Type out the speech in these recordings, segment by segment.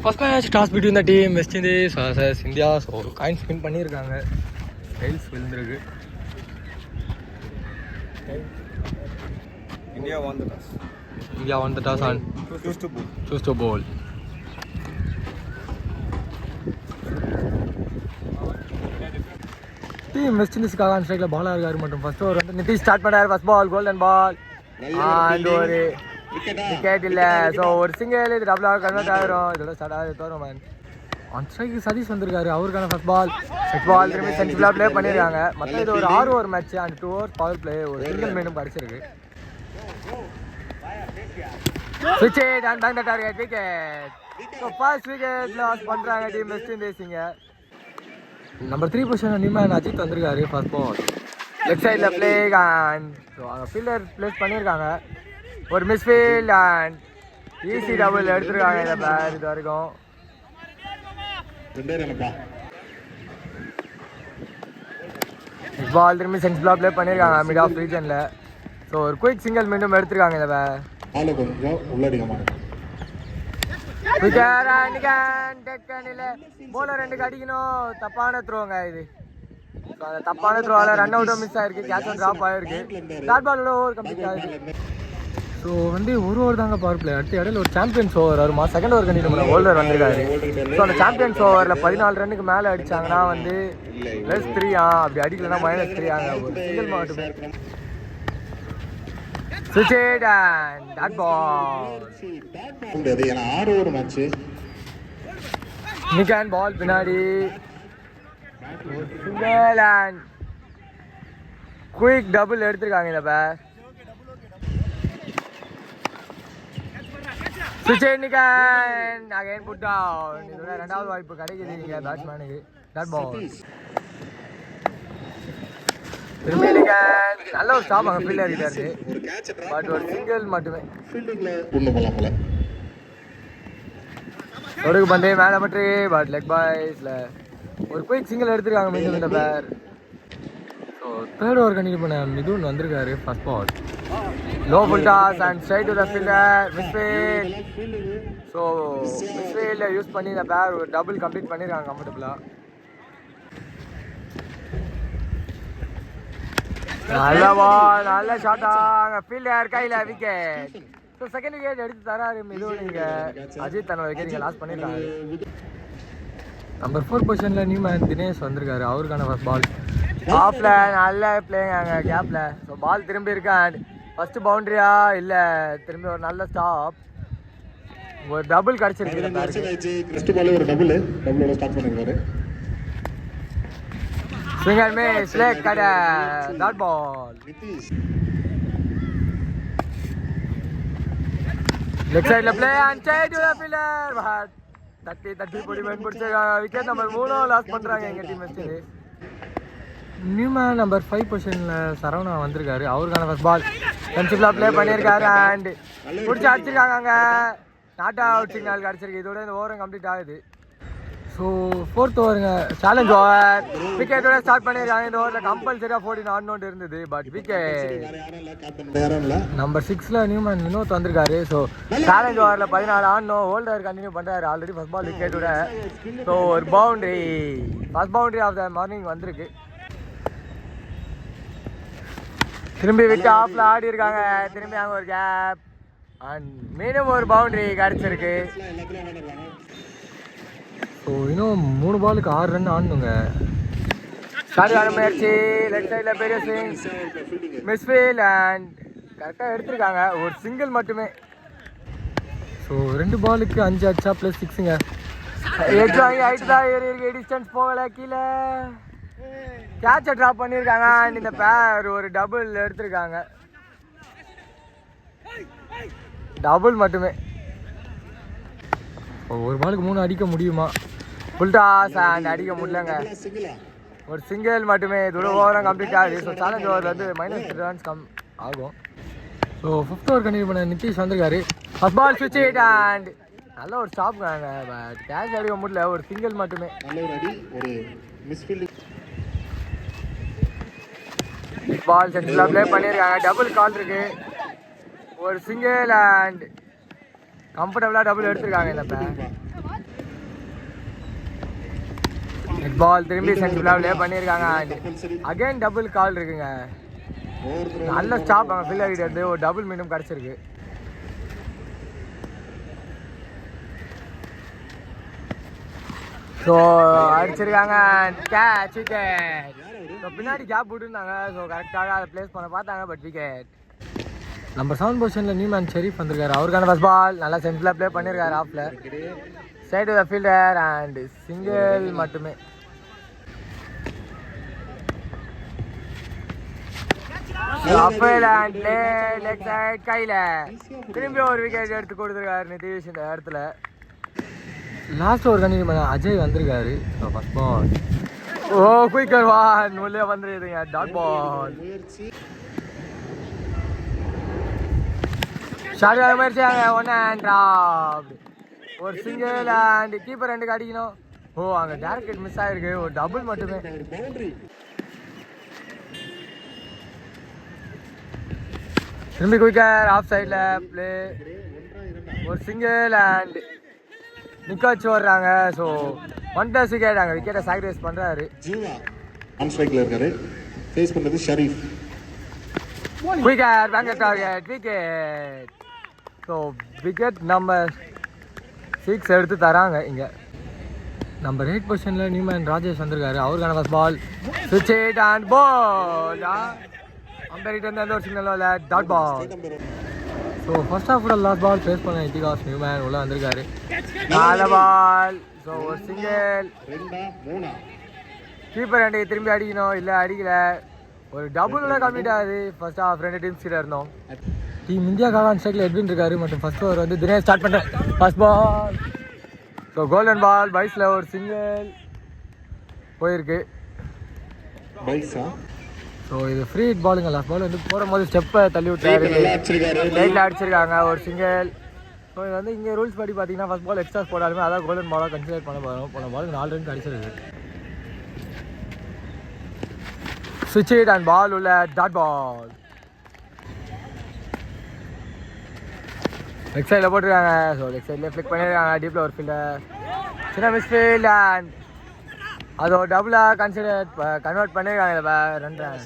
First match toss between the team West Indies versus India. So coin spin பண்ணியிருக்காங்க, tiles விழுந்துருக்கு. India won the toss. India won the toss and choose to bowl. Team West இண்டீஸ்க்காக on ஸ்ட்ரைக்கில் பாலாக இருக்காரு மட்டும். First over வந்து Nitish start பண்ணார். First ball golden ball and ஒரு wicket இல்லை. ஸோ ஒரு சிங்கிள், இது டபுளாக கன்வெர்ட் ஆகிரும். இதோட ஸ்டார்ட் ஆகுது தோறும் மேன். ஆன் ஸ்ட்ரைக்கு சதீஷ் வந்திருக்காரு, அவருக்கான ஃபர்ஸ்ட் பால் திரும்பி சென்சிபிளாக ப்ளே பண்ணியிருக்காங்க. மற்ற இது ஒரு 6 over match and 2 over power play. ஒரு சிங்கிள் மீண்டும் கிடச்சிருக்கு. Switch it and bang the target, wicket. So first wicket loss பண்றாங்க டீம் வெஸ்ட் இண்டீஸ்ங்க. நம்பர் 3 பொசிஷன் நியூமேன் அஜித் வந்திருக்காரு. ஃபர்ஸ்ட் பால் லெஃப்ட் சைடில் பிளே அண்ட் அங்கே ஃபீல்டர் பிளேஸ் பண்ணியிருக்காங்க. ஒரு மிஸ்ஃபீல்ட் அண்ட் ஈஸி டபுள் எடுத்துருக்காங்க இந்த பேர் இது வரைக்கும். பால் திரும்பி சென்சிபிளாக ப்ளே பண்ணியிருக்காங்க மிட் ஆஃப் ரீஜனில். ஸோ ஒரு குயிக் சிங்கிள் மீண்டும் எடுத்துருக்காங்க இந்த பேர். கொஞ்சம் உள்ளடிக்கமான போலர் 2 அடிக்கணும். தப்பான த்ரோங்க இது. அந்த தப்பான த்ரோவால ரன் அவுட்டும் மிஸ் ஆயிருக்கு, கேட்சும் ட்ராப் ஆயிருக்கு. டாட் பாலோட ஓவர் கம்ப்ளீட் ஆயிருக்கு. ஸோ வந்து ஒரு ஓவர் தாங்க பவர் பிளே. அடுத்த இடையில ஒரு சாம்பியன்ஸ் ஓவர் வருமா, செகண்ட் ஓவர் கண்டிப்பாக பண்ண ஹோல்டர் வந்திருக்காரு. ஸோ அந்த சாம்பியன்ஸ் ஓவரில் 14 ரன்னுக்கு மேலே அடிச்சாங்கன்னா வந்து +3 அப்படி அடிக்கலன்னா -3 ஒரு சிங்கிள் மட்டுமே. Switch it and that ball. ஏன்னா 6 ஓவர் மேட்ச். நிக்கான் பால் பின்னாடி சிங்கிள் அண்ட் குயிக் டபுள் எடுத்திருக்காங்க இந்த பேர். Switch it Nikon again put down. இதோட 2வது வாய்ப்பு கிடைக்குது இங்க பேட்ஸ்மேனுக்கு. that ball. திரும்பி நிக்கான் நல்ல ஒரு ஸ்டாப் அங்கே ஃபீல்டர் கிட்ட இருக்கு. பட் ஒரு சிங்கிள் மட்டுமே. ஒடுக்கு பந்தே மேலே பற்றி பட் லெக் பாய்ஸில் ஒரு குயிக் சிங்கிள் எடுத்துருக்காங்க மீண்டும் இந்த பேர். ஸோ தேர்ட் ஓவர் கண்டினியூ பண்ண மிதுன் வந்திருக்காரு. First ball low full toss and straight to the fielder misfield. So மிஸ்ஃபீல்டை யூஸ் பண்ணி இந்த பேர் ஒரு டபுள் கம்ப்ளீட் பண்ணியிருக்காங்க கம்ஃபர்டபுளாக. நல்ல பால், நல்ல ஷாட்டாங்க ஃபீல்டர் கையில் விக்கெட். ஸோ செகண்ட் விக்கெட் எடுத்து தராரு மிதுன். நீங்கள் அஜித் தன்னோட விக்கெட் நீங்கள் லாஸ் பண்ணியிருக்காரு. நம்பர் 4 பொசிஷனில் நியூமேன் தினேஷ் வந்திருக்காரு. அவருக்கான ஃபர்ஸ்ட் பால் ஆஃப்ல நல்ல பிளேங்க அங்கே கேப்பில். ஸோ பால் திரும்பி இருக்கு அண்ட் ஃபர்ஸ்ட் பவுண்டரியா இல்லை திரும்பி ஒரு நல்ல ஸ்டாப். ஒரு டபுள் கிடச்சிருக்கு. Swing and miss, leg cutter, dot ball. Leg side play and straight to the fielder. But 30 பொடி மேன் பிடிச்சிருக்காங்க. விக்கெட் நம்பர் 3 லாஸ் பண்ணுறாங்க எங்கள் team West Indies. New man number 5 பொசிஷனில் சரவணா வந்திருக்காரு. அவருக்கான ஃபர்ஸ்ட் பால் கன்சிபிளாக ப்ளே பண்ணியிருக்காரு அண்ட் பிடிச்சி அடிச்சிருக்காங்க. அங்கே நாட் அவுட் சிக்னல் கிடச்சிருக்கு. இதோட இந்த ஓவரும் கம்ப்ளீட் ஆகுது. ஸோ 4th ஓவருங்க சேலஞ்ச் ஓவர். விக்கெட்டோட ஸ்டார்ட் பண்ணியிருக்காங்க. இந்த ஓவரில் கம்பல்சரியாக 14 ஆடணும்னு இருந்தது. பட் விக்கெட் நம்பர் 6ல நியூமேன் வினோத் வந்திருக்காரு. ஸோ சேலஞ்ச் ஓவரில் 14 ஆடணும். ஹோல்டர் கண்டினியூ பண்ணுறாரு ஆல்ரெடி ஃபர்ஸ்ட் பால் விக்கெட்டோட. ஸோ ஒரு boundary, first boundary of the morning வந்திருக்கு. திரும்பி விட்டு ஆஃப்ல ஆடி இருக்காங்க. திரும்பி அங்கே ஒரு கேப் அண்ட் மீண்டும் ஒரு பவுண்டரி கிடச்சிருக்கு. ஸோ இன்னும் 3 பாலுக்கு 6 ரன் ஆடணுங்க. ஸ்டார்ட் முயற்சி லெஃப்ட் சைடில் பெரிய ஸ்விங் மிஸ்ஃபீல்ட் அண்ட் கரெக்டாக எடுத்திருக்காங்க. ஒரு சிங்கிள் மட்டுமே. ஸோ 2 பாலுக்கு 5 அடிச்சா +6ங்க. எட்ஜ் வாங்கி ஹைட் தான் ஏறி இருக்கு. டிஸ்டன்ஸ் போகலை, கீழே கேட்சை ட்ராப் பண்ணியிருக்காங்க அண்ட் இந்த பேர் ஒரு டபுள் எடுத்திருக்காங்க. டபுள் மட்டுமே. ஒரு பாலுக்கு 3 அடிக்க முடியுமா? ஃபுல் டாஸ் அண்ட் அடிக்க முடியலங்க. ஒரு சிங்கிள் மட்டுமே. இதோட ஓவரம் கம்ப்ளீட் ஆகுது. ஸோ சேலஞ்ச் ஓவரில் வந்து -3 ரன்ஸ் ஆகும். ஸோ 5th ஓவர் கண்டினியூ பண்ண நிதிஷ் வந்திருக்காரு. ஃபர்ஸ்ட் பால் ஸ்விட்ச் இட் அண்ட் நல்ல ஒரு ஸ்டாப்ங்க. பட் கேட்ச் அடிக்க முடியல. ஒரு சிங்கிள் மட்டுமே. பால் சென்டரில் ப்ளே பண்ணியிருக்காங்க. டபுள் கால் இருக்கு. ஒரு சிங்கிள் அண்ட் கம்ஃபர்டபுளாக டபுள் எடுத்திருக்காங்க இந்த பேர். நெட் பால் திரும்பி சென்சிபிளாக ப்ளே பண்ணியிருக்காங்க. அகைன் டபுள் கால் இருக்குங்க. நல்ல ஸ்டாப் அங்கே ஃபீல்டர் கிட்ட இருந்து ஒரு டபுள் மீண்டும் கிடச்சிருக்கு. ஸோ அடிச்சிருக்காங்க. Catch wicket. ஸோ பின்னாடி கேப் விட்டுருந்தாங்க. ஸோ கரெக்டாக அதை பிளேஸ் பண்ண பார்த்தாங்க. But wicket. நம்பர் 7 பொசிஷனில் நியூமேன் ஷெரீஃப் வந்திருக்காரு. அவருக்கான ஃபர்ஸ்ட் பால் நல்லா சென்டரில் ப்ளே பண்ணியிருக்காரு. ஆஃபில் side the fielder and single மட்டுமே. கையில் திரும்பி ஒரு விக்கெட் எடுத்து கொடுத்துருக்காரு நிதிஷ் இந்த இடத்துல. லாஸ்ட் ஒரு கண்டினியூ பண்ண அஜய் வந்திருக்காரு. ஃபர்ஸ்ட் பால். ஓ குயிக்கர் வான் உள்ளே வந்துருக்குதுங்க. Dot ball. ஷார்ட் முயற்சியாங்க. 1 and drop. ஒரு சிங்கிள் அண்ட் கீப்பர் 2 அடிக்கணும். ஓ அங்கே டேரக்ட் மிஸ் ஆகிருக்கு. ஒரு டபுள் மட்டுமே. திரும்பி குயிக்கர் ஆஃப் சைடில் ப்ளே. ஒரு சிங்கிள் அண்ட் நிக்க வச்சு வர்றாங்க. So 1+ wicket. அங்கே விக்கெட்டை சாக்ரிஃபைஸ் பண்ணுறாரு. ஜீவா ஆன் ஸ்ட்ரைக்கில் இருக்காரு. ஃபேஸ் பண்ணுறது Sharif. Wicket banker target wicket. So wicket number 6 எடுத்து தராங்க. இங்கே நம்பர் 8 பொசிஷனில் நியூமேன் ராஜேஷ் வந்திருக்காரு. அவருக்கான ஃபர்ஸ்ட் பால். ஸ்விட்ச் இட் அண்ட் பால். அம்பேரிட்டு வந்து ஒரு சிக்னல் இல்லை. Dot ball. ஸோ ஃபர்ஸ்ட் ஹாஃபோட லாஸ்ட் பால் ஃபேஸ் பண்ண இத்திகாஸ் நியூமேன் உள்ள வந்திருக்காரு. 4 பால். ஸோ ஒரு சிங்கிள். கீப்பர் 2 திரும்பி அடிக்கணும். இல்லை அடிக்கல. ஒரு டபுள் கம்ப்ளீட் ஆகுது. ஃபர்ஸ்ட் ஹாஃப் 2 டீம்ஸ் கிட்ட இருந்தோம். டீம் இந்தியாக்காக ஆன் ஸ்ட்ரைக்கில் எட்வின் இருக்காரு. மற்றும் ஃபர்ஸ்ட் ஓவர் வந்து தினேஷ் ஸ்டார்ட் பண்ணுறேன். First ball. So golden ball. பைஸில் ஒரு சிங்கிள் போயிருக்கு. ஸோ இது ஃப்ரீ ஹிட் பாலுங்க. லாஸ்ட் பால் வந்து போடும்போது ஸ்டெப்பை தள்ளி விட்டாரு. லைட்டில் அடிச்சிருக்காங்க. ஒரு சிங்கிள். ஸோ இது வந்து இங்கே ரூல்ஸ் படி பார்த்தீங்கன்னா ஃபர்ஸ்ட் பால் எக்ஸ்ட்ராஸ் போடாலுமே அதான் கோல்டன் பாலாக கன்சிடர் பண்ண போகிறோம். போன பாலுக்கு 4 ரன் அடிச்சிருக்கு. ஸ்விட்ச் இட் அண்ட் பால் உள்ள டாட் பால். லெக் சைடில் போட்டிருக்காங்க. ஸோ லெக் சைட்லேயே ஃப்ளிக் பண்ணியிருக்காங்க. டீப்பில் ஒரு ஃபீல்டர் சின்ன மிஸ்ஃபீல்ட் அண்ட் அது ஒரு டபுளாக கன்வெர்ட் பண்ணியிருக்காங்க. 2 run.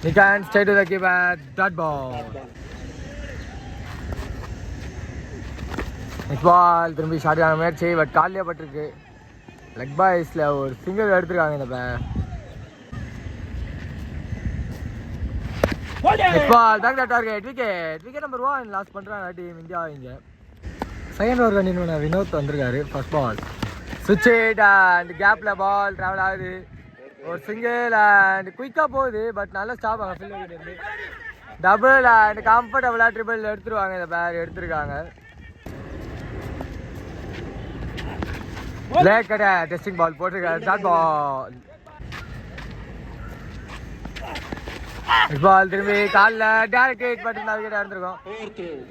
He can stay to the keeper. Dot ball. Next ball. திரும்பி ஷார்ட்டான முயற்சி. பட் காலிலே பட்டிருக்கு. லெக் பாய்ஸில் ஒரு சிங்கிள் எடுத்துருக்காங்க இந்த next ball. Back the target wicket. Wicket number 1 loss பண்ணுறாங்க டீம் இந்தியா. இங்கே செகண்ட் ஓவர் கண்டினியூ வினோத் வந்திருக்காரு. First ball. ஸ்விட்ச் இட் அண்ட் கேப்பில் பால் ட்ராவல் ஆகுது. ஒரு சிங்கிள் அண்ட் குயிக்காக போகுது. பட் நல்ல ஸ்டாப் ஆகும் ஃபீல்டர் இருந்து. டபுள் அண்ட் கம்ஃபர்டபுளாக ட்ரிபிள் எடுத்துருவாங்க. இந்த பேர் எடுத்துருக்காங்க. பிளேக் கடை டெஸ்டிங் பால் போட்டிருக்காரு. Dot ball. பால் திரும்பி காலில் டேரக்ட் ஹிட் பண்ணிருந்தா விக்கெட் இருந்திருக்கும்.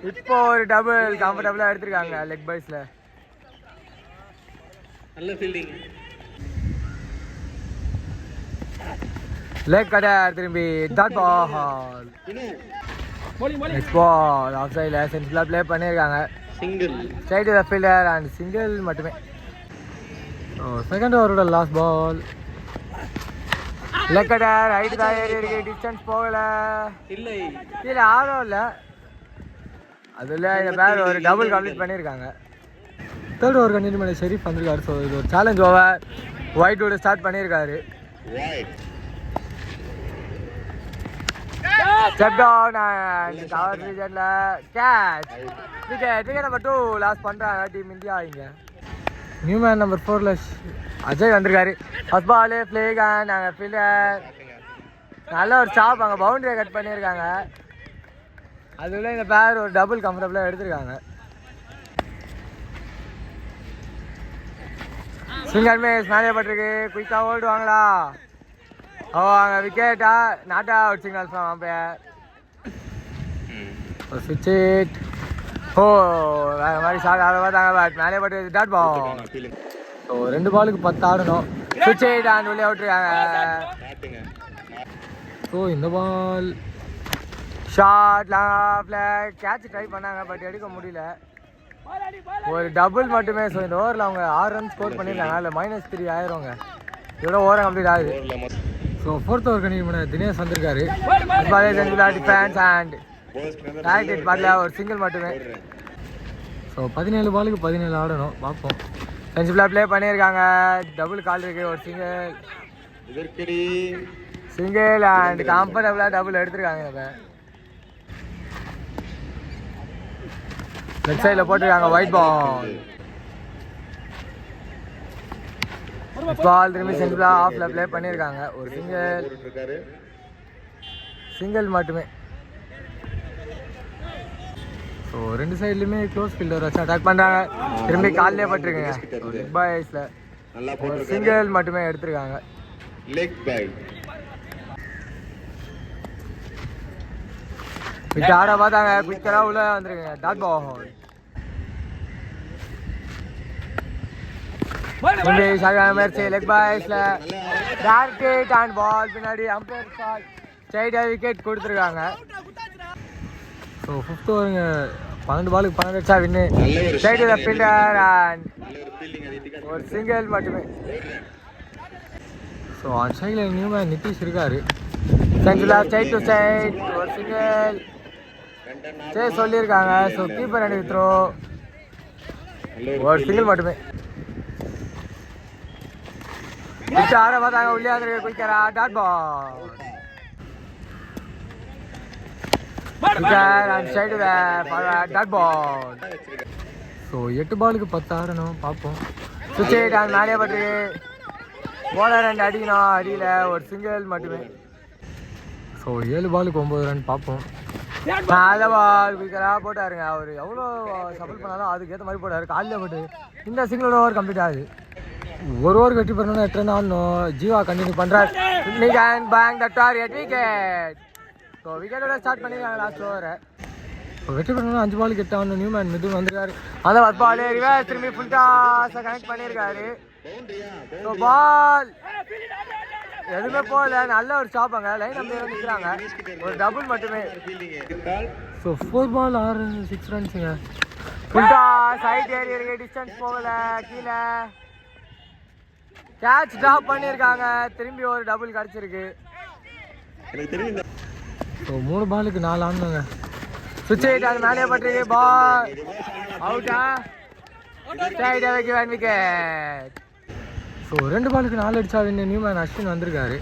இப்போ ஒரு டபுள் கம்ஃபர்டபுளாக எடுத்திருக்காங்க லெக் பைஸில். நல்ல ஃபீல்டிங். லெக் கடை திரும்பி dot ball. Next ball off சைடில் சென்டரில் ப்ளே பண்ணியிருக்காங்க. Single. Straight the fielder and single மட்டுமே. ஸோ செகண்ட் ஓவரோட லாஸ்ட் பால். லெக் கடை ரைட்டு தான் ஏறி இருக்கு. டிஸ்டன்ஸ் போகல. இல்லை கீழே ஆடும் இல்லை. அதில் இந்த பேர் ஒரு டபுள் கம்ப்ளீட் பண்ணியிருக்காங்க. தேர்ட் ஓவர் கண்டினியூ பண்ணி ஷெரீஃப் வந்திருக்காரு. ஸோ இது ஒரு சேலஞ்ச் ஓவர். ஒயிட்டோட ஸ்டார்ட் பண்ணியிருக்காரு. ஸ்டெப் டவுன் அண்ட் கவர் ரீஜனில் catch wicket. Wicket number 2 loss பண்ணுறாங்க டீம் இந்தியா. இங்கே நியூமேன் நம்பர் 4ல் அஜய் வந்திருக்காரு. ஃபர்ஸ்ட் பாலு பிளேக் அண்ட் நாங்கள் ஃபீல்டர் நல்ல ஒரு ஸ்டாப். அங்கே பவுண்டரியை கட் பண்ணியிருக்காங்க. அதுல இந்த பேர் ஒரு டபுள் கம்ஃபர்டபுளாக எடுத்திருக்காங்க. சிங்கர் மேஸ் மேலே பட்டிருக்கு. குயிக்காக ஓடுவாங்களா? ஓ அங்கே விக்கெட்டா நாட்டா அவுட் சிக்னல் ஃப்ரம் அம்பையர். ஸ்விட்ச் இட். ஓ வேறு மாதிரி ஷாட் ஆட பார்த்தாங்க. பட் மேலே பட்டு டாட் பால். ஸோ 2 பாலுக்கு 10 ஆடணும். ஸ்விட்ச் இட் அண்ட் உள்ளே விட்டுருக்காங்க. ஸோ இந்த பால் ஷாட் லாஃப்ல கேட்ச் ட்ரை பண்ணாங்க. பட் எடுக்க முடியல. ஒரு டபுள் மட்டுமே. ஸோ இந்த ஓவரில் அவங்க 6 ரன் ஸ்கோர் பண்ணியிருக்காங்க. அதில் -3 ஆயிருவாங்க. இதோட ஓவர் கம்ப்ளீட் ஆகுது. ஸோ 4th ஓவர் கண்டினியூ பண்ண தினேஷ் வந்திருக்காரு. டிஃபென்ஸ் அண்ட் டார்கெட் பாட்டில் ஒரு சிங்கிள் மட்டுமே. ஸோ 17 பாலுக்கு 17 ஆடணும். பார்ப்போம். சென்சிபிளாக ப்ளே பண்ணியிருக்காங்க. டபுள் கால் இருக்குது. ஒரு சிங்கிள் அண்ட் கம்ஃபர்டபுளாக டபுள் எடுத்திருக்காங்க. இப்போ லெஃப்ட் சைடில் போட்டிருக்காங்க. ஒயிட் பால் திரும்பி சென்சிபிளாக ஆஃபில் ப்ளே பண்ணியிருக்காங்க. ஒரு சிங்கிள் மட்டுமே. ஸோ 2 சைட்லையுமே க்ளோஸ் ஃபீல்டர் வச்சு அட்டாக் பண்ணுறாங்க. திரும்பி காலிலே பட்டிருக்குங்க. லெக் பாய்ஸில் ஒரு சிங்கிள் மட்டுமே எடுத்திருக்காங்க. ஆட பார்த்தாங்க. குயிக்கராக உள்ள வந்துருக்குங்க. டாட் பால் முயற்சி லெக் பாய்ஸில் டார்கெட் அண்ட் பால் பின்னாடி அம்பையர் ஷாட் சைடாக விக்கெட் கொடுத்துருக்காங்க. ஸோ 5th ஓவருங்க. 12 பாலுக்கு 12 அடிச்சா வின்னு. சைடு ஃபீல்டர் அண்ட் ஒரு சிங்கிள் மட்டுமே. ஸோ அந்த சைடில் நியூமேன் நிதிஷ் இருக்காரு. சென்சிபிளாக சைட் டு சைட் ஒரு சிங்கிள் சொல்லியிருக்காங்க. ஸோ கீப்பர் அடி த்ரோ ஒரு சிங்கிள் மட்டுமே. ஆட பார்த்தாங்க. உள்ளே வந்துருக்கு குயிக்கரா. Dot ball dot ball. So 8 பாலுக்கு 10 ஆடணும். பார்ப்போம். சுவிட்ச் அண்ட் மேலே பட்டிருக்கு. போலர் அண்ட் அடிக்கணும். அடியில் ஒரு சிங்கிள் மட்டுமே. ஸோ 7 பாலுக்கு 9 ரன். பார்ப்போம். நல்ல பால் குயிக்கராக போட்டாருங்க. அவர் எவ்வளோ சப்போர்ட் பண்ணாலும் அதுக்கேற்ற மாதிரி போட்டார். காலையில் போட்டு இந்த சிங்கிள் ஓவர் கம்ப்ளீட் ஆகுது. ஒரு ஓவர் கட்டி பண்ணணும். 8 ரன் ஆடணும். ஜீவா கண்டினியூ பண்ணுறாரு. Bank the target wicket. So விக்கெட்டோட ஸ்டார்ட் பண்ணியிருக்காங்க லாஸ்ட் ஓவரை. ஸோ வெற்றி பண்ணணும். 5 பாலுக்கு 8 ஆடணும். நியூமேன் மிதுன் வந்துருக்காரு. அந்த பால் ரிவர்ஸ் திரும்பி ஃபுல் டாஸை கனெக்ட் பண்ணியிருக்காரு. ஸோ பால் எதுவுமே போகல. நல்ல ஒரு ஸ்டாப்பாங்க. லைன் நம்பர் நிற்கிறாங்க. ஒரு டபுள் மட்டுமே. ஸோ 4 பால் 6 ரன்ஸுங்க. ஃபுல் டாஸ் ஹைட் ஏறி இருக்கு. டிஸ்டன்ஸ் போகல. கீழே கேட்ச் ட்ராப் பண்ணியிருக்காங்க. திரும்பி ஒரு டபுள் கிடச்சிருக்கு. ஸோ 3 பாலுக்கு 4 ஆடணுங்க. சுவிட்ச் அது மேலே பட்டிருக்கு. பால் அவுட்டா சைடாக வைக்க விக்கெட். ஸோ 2 பாலுக்கு 4 அடிச்சா வின்னு. நியூமேன் அஸ்வின் வந்திருக்காரு.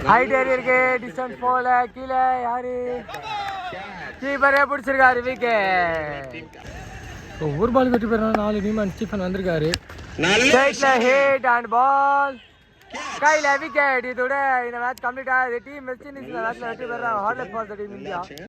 ஹைட் ஏறி இருக்கு. டிஸ்டன்ஸ் போகல. கீழே யாரு கீப்பரே பிடிச்சிருக்காரு. விக்கெட். ஸோ 1 பால் வெற்றி பெறணும். 4 நியூமேன் ஸ்டீஃபன் வந்திருக்காரு. ஸ்ட்ரைட்டில் ஹிட் அண்ட் பால் கையில் விக்கெட். இதோட இந்த மேட்ச் கம்ப்ளீட் ஆகுது. டீம் வெஸ்ட் இண்டீஸ் இந்த மேட்ச்சில் வெற்றி பெறாங்க. Hard luck for the team India.